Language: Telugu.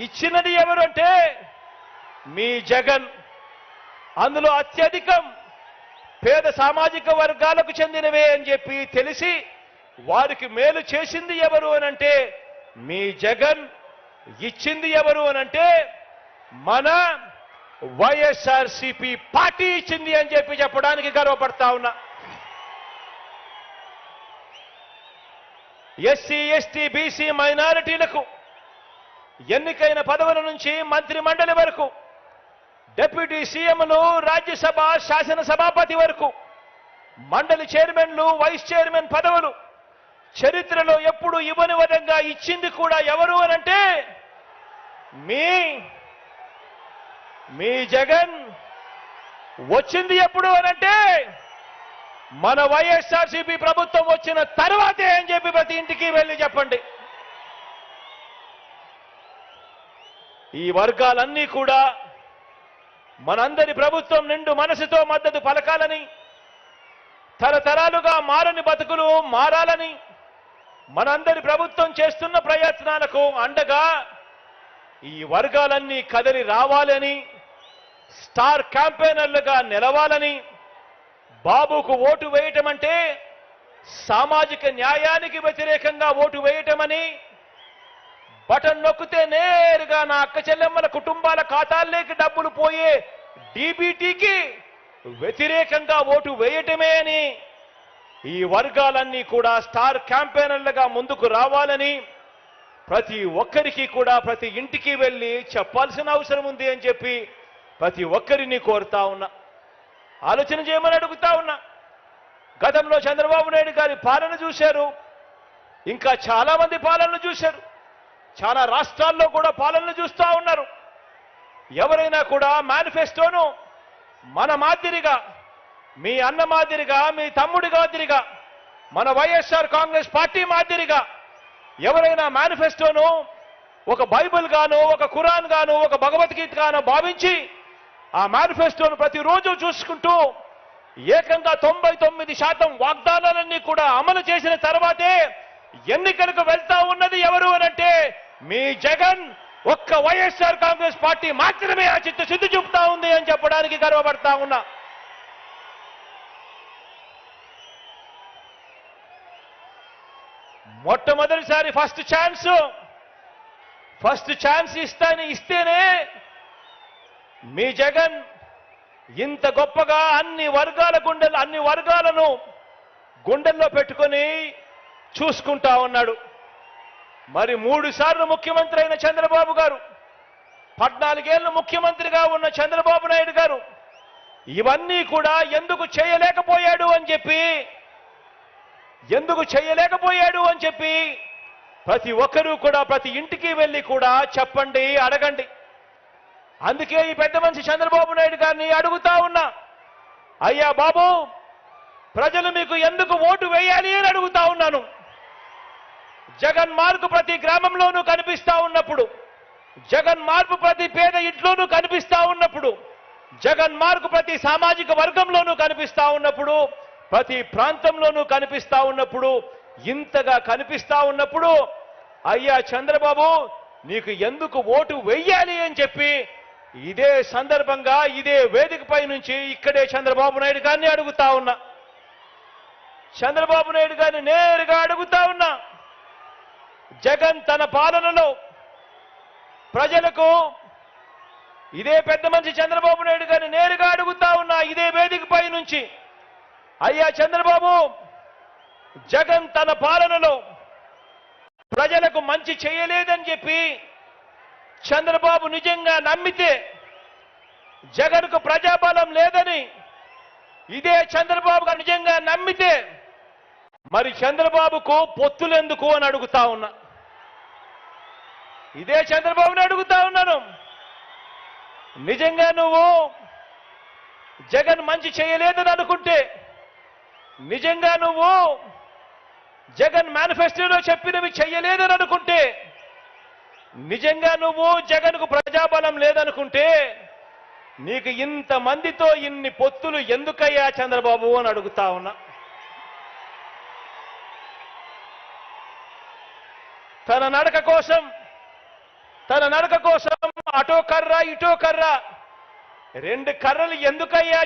ఇచ్చినది ఎవరు అంటే మీ జగన్. అందులో అత్యధికం పేద సామాజిక వర్గాలకు చెందినవే అని చెప్పి తెలిసి వారికి మేలు చేసింది ఎవరు అనంటే మీ జగన్. ఇచ్చింది ఎవరు అనంటే మన వైఎస్ఆర్సీపీ పార్టీ ఇచ్చింది అని చెప్పి చెప్పడానికి గర్వపడతా ఉన్నా. ఎస్సీ, ఎస్టీ, బీసీ, మైనారిటీలకు ఎన్నికైన పదవుల నుంచి మంత్రి మండలి వరకు, డిప్యూటీ సీఎంలు, రాజ్యసభ శాసనసభాపతి వరకు, మండలి చైర్మన్లు, వైస్ చైర్మన్ పదవులు చరిత్రలో ఎప్పుడు ఇవ్వని విధంగా ఇచ్చింది కూడా ఎవరు అనంటే మీ జగన్. వచ్చింది ఎప్పుడు అనంటే మన వైఎస్ఆర్సీపీ ప్రభుత్వం వచ్చిన తర్వాతే అని చెప్పి ప్రతి ఇంటికి వెళ్ళి చెప్పండి. ఈ వర్గాలన్నీ కూడా మనందరి ప్రభుత్వం నిండు మనసుతో మద్దతు పలకాలని, తరతరాలుగా మారని బతుకులు మారాలని, మనందరి ప్రభుత్వం చేస్తున్న ప్రయత్నాలకు అండగా ఈ వర్గాలన్నీ కదలి రావాలని, స్టార్ క్యాంపెయినర్లుగా నిలవాలని, బాబుకు ఓటు వేయటం అంటే సామాజిక న్యాయానికి వ్యతిరేకంగా ఓటు వేయటమని, బటన్ నొక్కితే నేరుగా నా అక్క చెల్లెమ్మల కుటుంబాల ఖాతాల్లోకి డబ్బులు పోయే డీబీటీకి వ్యతిరేకంగా ఓటు వేయటమే అని ఈ వర్గాలన్నీ కూడా స్టార్ క్యాంపెయినర్లుగా ముందుకు రావాలని ప్రతి ఒక్కరికి కూడా ప్రతి ఇంటికి వెళ్ళి చెప్పాల్సిన అవసరం ఉంది అని చెప్పి ప్రతి ఒక్కరిని కోరుతా ఉన్నా. ఆలోచన చేయమని అడుగుతా ఉన్నా. గతంలో చంద్రబాబు నాయుడు గారి పాలన చూశారు, ఇంకా చాలా మంది పాలనలు చూశారు, చాలా రాష్ట్రాల్లో కూడా పాలనలు చూస్తూ ఉన్నారు. ఎవరైనా కూడా మేనిఫెస్టోను మన మాదిరిగా, మీ అన్న మాదిరిగా, మీ తమ్ముడి మాదిరిగా, మన వైఎస్ఆర్ కాంగ్రెస్ పార్టీ మాదిరిగా ఎవరైనా మేనిఫెస్టోను ఒక బైబిల్ గాను, ఒక ఖురాన్ గాను, ఒక భగవద్గీత గాను భావించి ఆ మేనిఫెస్టోను ప్రతిరోజు చూసుకుంటూ ఏకంగా 99% వాగ్దానాలన్నీ కూడా అమలు చేసిన తర్వాతే ఎన్నికలకు వెళ్తా ఉన్నది ఎవరు అనంటే మీ జగన్. ఒక్క వైఎస్ఆర్ కాంగ్రెస్ పార్టీ మాత్రమే ఆ చిత్తశుద్ధి చూపుతా ఉంది అని చెప్పడానికి గర్వపడతా ఉన్నా. మొట్టమొదటిసారి ఫస్ట్ ఛాన్స్ ఇస్తేనే మీ జగన్ ఇంత గొప్పగా అన్ని వర్గాలను గుండెల్లో పెట్టుకొని చూసుకుంటా ఉన్నాడు. మరి 3 సార్లు ముఖ్యమంత్రి అయిన చంద్రబాబు గారు, 14 ఏళ్లు ముఖ్యమంత్రిగా ఉన్న చంద్రబాబు నాయుడు గారు ఇవన్నీ కూడా ఎందుకు చేయలేకపోయాడు అని చెప్పి ప్రతి ఒక్కరూ కూడా ప్రతి ఇంటికి వెళ్ళి కూడా చెప్పండి, అడగండి. అందుకే ఈ పెద్ద మనిషి చంద్రబాబు నాయుడు గారిని అడుగుతా ఉన్నా, అయ్యా బాబు, ప్రజలు మీకు ఎందుకు ఓటు వేయాలి అని అడుగుతా ఉన్నాను. జగన్ మార్పు ప్రతి గ్రామంలోనూ కనిపిస్తా ఉన్నప్పుడు, జగన్ మార్పు ప్రతి పేద ఇంట్లోనూ కనిపిస్తా ఉన్నప్పుడు, జగన్ మార్పు ప్రతి సామాజిక వర్గంలోనూ కనిపిస్తా ఉన్నప్పుడు, ప్రతి ప్రాంతంలోనూ కనిపిస్తా ఉన్నప్పుడు, ఇంతగా కనిపిస్తా ఉన్నప్పుడు అయ్యా చంద్రబాబు నీకు ఎందుకు ఓటు వెయ్యాలి అని చెప్పి ఇదే సందర్భంగా ఇదే వేదికపై నుంచి ఇక్కడే చంద్రబాబు నాయుడు గారిని అడుగుతా ఉన్నా. చంద్రబాబు నాయుడు గారిని నేరుగా అడుగుతా ఉన్నా, జగన్ తన పాలనలో ప్రజలకు, ఇదే పెద్ద మనిషి చంద్రబాబు నాయుడు గారిని నేరుగా అడుగుతా ఉన్నా ఇదే వేదికపై నుంచి, అయ్యా చంద్రబాబు, జగన్ తన పాలనలో ప్రజలకు మంచి చేయలేదని చెప్పి చంద్రబాబు నిజంగా నమ్మితే, జగన్కు ప్రజాబలం లేదని ఇదే చంద్రబాబు గారు నిజంగా నమ్మితే మరి చంద్రబాబుకు పొత్తులెందుకు అని అడుగుతా ఉన్నా. ఇదే చంద్రబాబుని అడుగుతా ఉన్నాను, నిజంగా నువ్వు జగన్ మంచి చేయలేదని అనుకుంటే, నిజంగా నువ్వు జగన్ మేనిఫెస్టోలో చెప్పినవి చెయ్యలేదని అనుకుంటే, నిజంగా నువ్వు జగన్కు ప్రజాబలం లేదనుకుంటే నీకు ఇంతమందితో ఇన్ని పొత్తులు ఎందుకయ్యా చంద్రబాబు అని అడుగుతా ఉన్నా. తన నడక కోసం, తన నడక కోసం అటో కర్ర ఇటో కర్ర, రెండు కర్రలు ఎందుకయ్యా